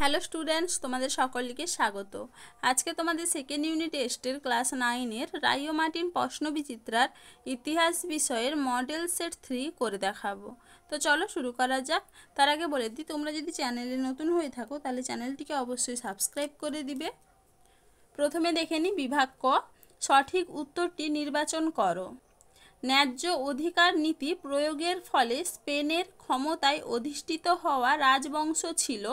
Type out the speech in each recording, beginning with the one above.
Hello students, তোমাদের সকলকে স্বাগত। আজকে তোমাদের সেকেন্ড ইউনিট টেস্টের ক্লাস 9-এর রায় ও মার্টিন প্রশ্নবিচিত্রার ইতিহাস বিষয়ের মডেল সেট 3 করে দেখাবো। তো চলো শুরু করা যাক। তার আগে বলে দিই, তোমরা যদি চ্যানেলে নতুন হয়ে থাকো তাহলে চ্যানেলটিকে অবশ্যই সাবস্ক্রাইব করে দিবে। প্রথমে দেখে নিই বিভাগ ক, সঠিক উত্তরটি নির্বাচন করো। ন্যায্য অধিকার নীতি প্রয়োগের ফলে স্পেনের ক্ষমতায় অধিষ্ঠিত হওয়া রাজবংশ ছিল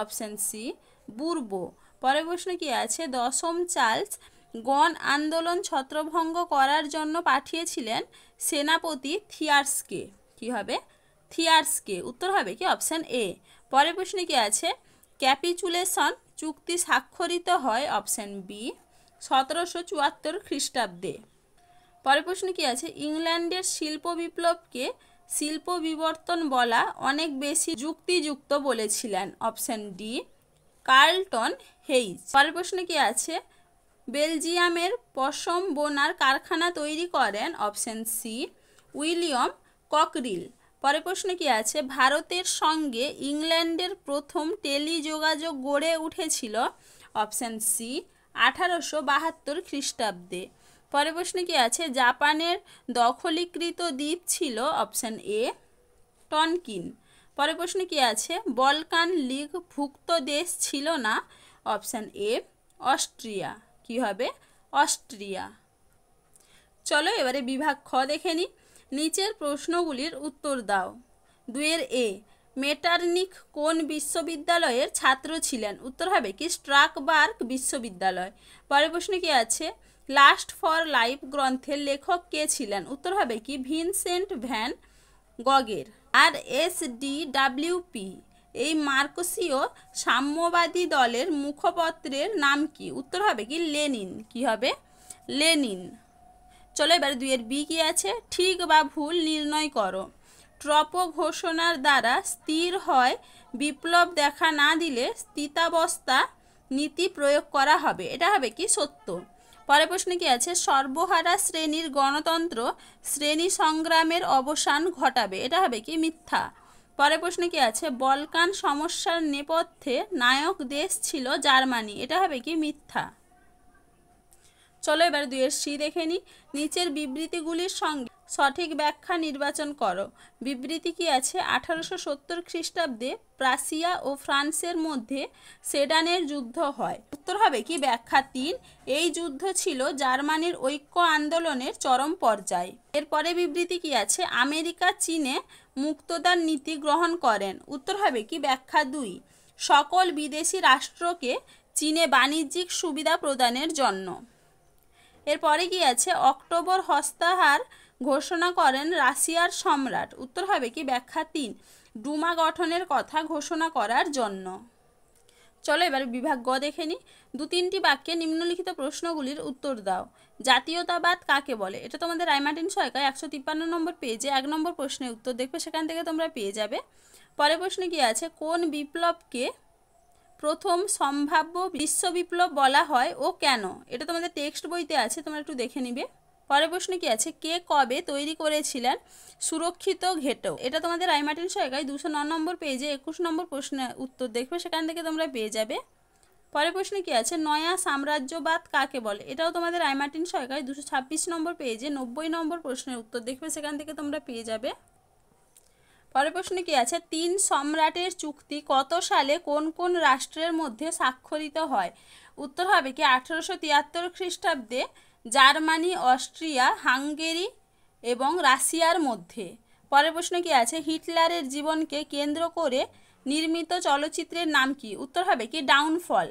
অপশন সি বুরবো। পরের প্রশ্ন কি আছে, দশম চার্লস গণ আন্দোলন ছত্রভঙ্গ করার জন্য পাঠিয়েছিলেন সেনাপতি থিয়ার্সকে। কি হবে? থিয়ার্সকে। উত্তর হবে কি অপশন এ। পরের প্রশ্ন কি আছে, ক্যাপিচুলেশন চুক্তি স্বাক্ষরিত হয় অপশন বি 1774 খ্রিস্টাব্দে। পরের প্রশ্ন কি আছে, ইংল্যান্ডের শিল্প বিপ্লবকে শিল্প বিবর্তন বলা অনেক বেশি যুক্তিযুক্ত বলেছিলেন অপশন ডি কার্লটন হেইজ। পরের প্রশ্ন কি আছে, বেলজিয়ামের পশম বোনার কারখানা তৈরি করেন অপশন সি উইলিয়াম ককরিল। পরের প্রশ্ন কি আছে, ভারতের সঙ্গে ইংল্যান্ডের প্রথম টেলিযোগাযোগ গড়ে উঠেছিল অপশন সি 1872 খ্রিস্টাব্দে। পরের প্রশ্ন কি আছে, জাপানের দখলীকৃত দ্বীপ ছিল অপশন এ টনকিন। পরের প্রশ্ন কি আছে, বলকান লীগ ভুক্ত দেশ ছিল না অপশন এ অস্ট্রিয়া। কি হবে? অস্ট্রিয়া। চলো এবারে বিভাগ খ দেখে নিই। নিচের প্রশ্নগুলির উত্তর দাও। 2-এর এ, মেটারনিখ কোন বিশ্ববিদ্যালয়ের ছাত্র ছিলেন? উত্তর হবে কি স্ট্রাকবার্গ বিশ্ববিদ্যালয়। পরের প্রশ্ন কি আছে, লাস্ট ফর লাইফ গ্রন্থের লেখক কে ছিলেন? উত্তর হবে কি ভিনসেন্ট ভ্যান গগের। আর এসডিডাব্লিউপি এই মার্কসীয় সাম্যবাদী দলের মুখপত্রের নাম কি? উত্তর হবে কি লেনিন। কি হবে? লেনিন। চলো এবার 2-এর বি কি আছে, ঠিক বা ভুল নির্ণয় করো। ট্রপো ঘোষণার দ্বারা স্থির হয় বিপ্লব দেখা না দিলে স্থিতাবস্থা নীতি প্রয়োগ করা হবে। এটা হবে কি সত্য। পরের প্রশ্ন কি আছে, সর্বহারা শ্রেণীর গণতন্ত্র শ্রেণী সংগ্রামের অবসান ঘটাবে। এটা হবে কি মিথ্যা। পরের প্রশ্ন কি আছে, বলকান সমস্যার নেপথ্যে নায়ক দেশ ছিল জার্মানি। এটা হবে কি মিথ্যা। চলো এবার 2-এর সি দেখে নিই। নিচের বিবৃতিগুলির সঙ্গে সঠিক ব্যাখ্যা নির্বাচন করো। বিবৃতি কি আছে, 1870 খ্রিস্টাব্দে প্রাশিয়া ও ফ্রান্সের মধ্যে সেডানের যুদ্ধ হয়। উত্তর হবে কি ব্যাখ্যা 3, এই যুদ্ধ ছিল জার্মানির ঐক্য আন্দোলনের চরম পর্যায়ে। এরপরে বিবৃতি কি আছে, আমেরিকা চীনে মুক্তদার নীতি গ্রহণ করেন। উত্তর হবে কি ব্যাখ্যা 2, সকল বিদেশি রাষ্ট্রকে চীনে বাণিজ্যিক সুবিধা প্রদানের জন্য। এরপরে কি আছে, অক্টোবর হস্তাহার ঘোষণা করেন রাশিয়ার সম্রাট। উত্তর হবে কি ব্যাখ্যা 3, ডুমা গঠনের কথা ঘোষণা করার জন্য। চলো এবার বিভাগ গ দেখে নিই। 2-3টি বাক্যে নিম্নলিখিত প্রশ্নগুলির উত্তর দাও। জাতীয়তাবাদ কাকে বলে? এটা তোমাদের রায় মার্টিন সহায়িকা 153 নম্বর পেজে 1 নম্বর প্রশ্নের উত্তর দেখবে, সেখান থেকে তোমরা পেয়ে যাবে। পরের প্রশ্নে কি আছে, কোন বিপ্লবকে প্রথম সম্ভাব্য বিশ্ব বিপ্লব বলা হয় ও কেন? এটা তোমাদের টেক্সট বইতে আছে, তোমরা একটু দেখে নিবে। পরের প্রশ্ন কি আছে, কে কবে তৈরি করেছিলেন সুরক্ষিত ঘেটো? এটা তোমাদের রায় মার্টিন সহায়িকায় 209 নম্বর পেজে 21 নম্বর প্রশ্নের উত্তর দেখবে, সেখান থেকে তোমরা পেয়ে যাবে। পরের প্রশ্ন কি আছে, নয়া সাম্রাজ্যবাদ কাকে বলে? এটাও তোমাদের রায় মার্টিন সহায়িকায় 226 নম্বর পেজে 90 নম্বর প্রশ্নের উত্তর দেখবে, সেখান থেকে তোমরা পেয়ে যাবে। পরের প্রশ্ন কি আছে, 3 সম্রাটের চুক্তি কত সালে কোন কোন রাষ্ট্রের মধ্যে স্বাক্ষরিত হয়? উত্তর হবে কি 1873 খ্রিস্টাব্দে জার্মানি, অস্ট্রিয়া, হাঙ্গেরি এবং রাশিয়ার মধ্যে। পরের প্রশ্ন কি আছে, হিটলারের জীবনকে কেন্দ্র করে নির্মিত চলচ্চিত্রের নাম কি? উত্তর হবে কি ডাউনফল।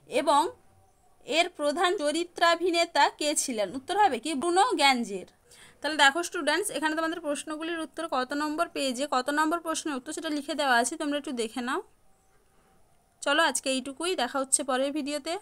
এবং এর প্রধান চরিত্রাভিনেতা কে ছিলেন? উত্তর হবে কি ব্রুনো গ্যাঞ্জের। তাহলে দেখো স্টুডেন্টস, এখানে তোমাদের প্রশ্নগুলির উত্তর কত নম্বর পেজে কত নম্বর প্রশ্নের উত্তর সেটা লিখে দেওয়া আছে, তোমরা একটু দেখে নাও। চলো আজকে এইটুকুই, দেখা হচ্ছে পরের ভিডিওতে।